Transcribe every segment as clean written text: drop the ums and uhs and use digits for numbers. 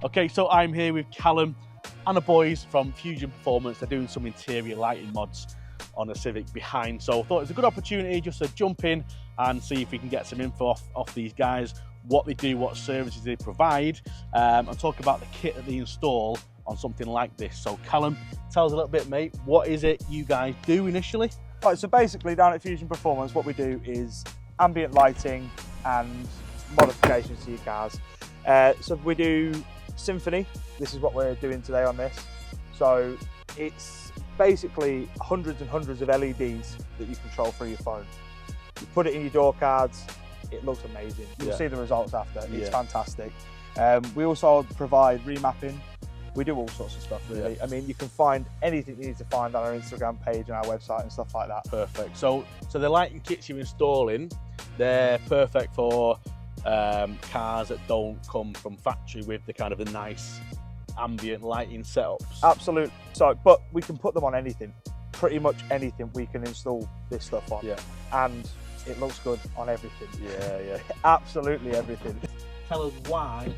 Okay, so I'm here with Callum and the boys from Fusion Performance. They're doing some interior lighting mods on the Civic behind. So I thought it was a good opportunity just to jump in and see if we can get some info off these guys, what they do, what services they provide, and talk about the kit that they install on something like this. So Callum, tell us a little bit, mate, what is it you guys do initially? Right, so basically down at Fusion Performance, what we do is ambient lighting and modifications to your cars. So we do Symphony. This is what we're doing today on this. So it's basically hundreds and hundreds of LEDs that you control through your phone. You put it in your door cards, it looks amazing. You'll see the results after, it's fantastic. We also provide remapping. We do all sorts of stuff, really. I mean, you can find anything you need to find on our Instagram page and our website and stuff like that. Perfect. So the lighting kits you're installing, they're perfect for cars that don't come from factory with the kind of the nice ambient lighting setups. Absolutely. So, but we can put them on anything. Pretty much anything we can install this stuff on. Yeah. And it looks good on everything. Yeah. Absolutely everything. Tell us why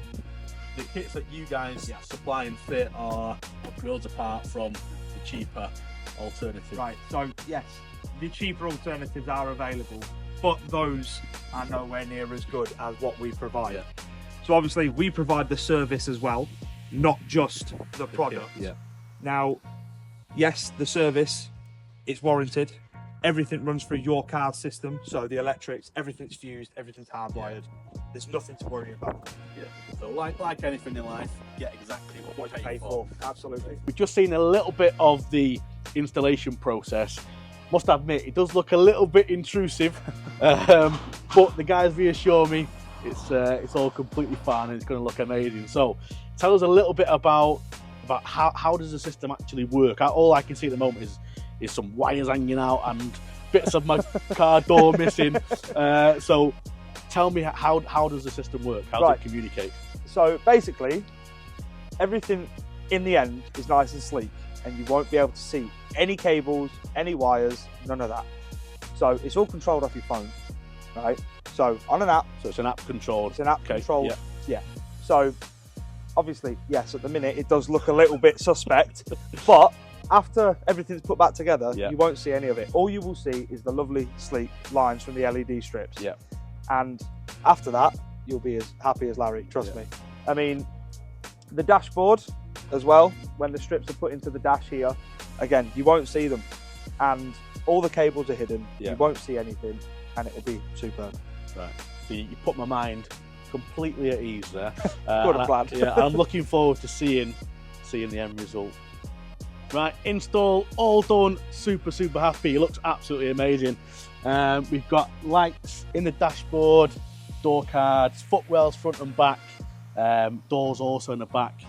the kits that you guys supply and fit are worlds apart from the cheaper alternatives. Right, so yes, the cheaper alternatives are available, but those are nowhere near as good as what we provide. So obviously we provide the service as well, not just the product. Now, yes, the service, it's warranted. Everything runs through your card system, so the electrics, everything's fused, everything's hardwired. There's nothing to worry about. So like anything in life, get exactly what you pay for. Absolutely. We've just seen a little bit of the installation process. Must admit, it does look a little bit intrusive, but the guys reassure me it's all completely fine and it's going to look amazing. So tell us a little bit about how does the system actually work? All I can see at the moment is some wires hanging out and bits of my car door missing. So tell me, how does the system work? How does it communicate? So basically, everything in the end is nice and sleek, and you won't be able to see any cables, any wires, none of that. So it's all controlled off your phone, right? So on an app. So it's an app controlled. It's an app controlled. Yeah. So obviously, yes, at the minute it does look a little bit suspect, but after everything's put back together, you won't see any of it. All you will see is the lovely, sleek lines from the LED strips. Yeah. And after that, you'll be as happy as Larry, trust me. I mean, the dashboard as well, when the strips are put into the dash here, again, you won't see them. And all the cables are hidden, you won't see anything, and it'll be superb. Right, so you put my mind completely at ease there. Good plan. I'm looking forward to seeing the end result. Right, install, all done, super happy. It looks absolutely amazing. We've got lights in the dashboard, door cards, footwells front and back, doors also in the back.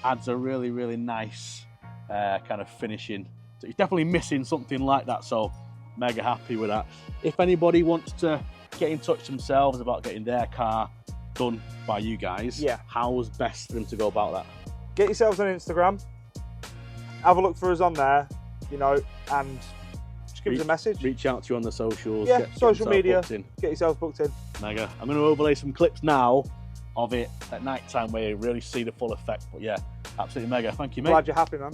Adds a really nice kind of finishing. So it's definitely missing something like that, so mega happy with that. If anybody wants to get in touch themselves about getting their car done by you guys, how's best for them to go about that? Get yourselves on Instagram, have a look for us on there, and just give us a message. Reach out to you on the socials. Social media, get yourselves booked in. Mega. I'm going to overlay some clips now of it at night time where you really see the full effect, but yeah, absolutely mega. Thank you, mate. Glad you're happy, man.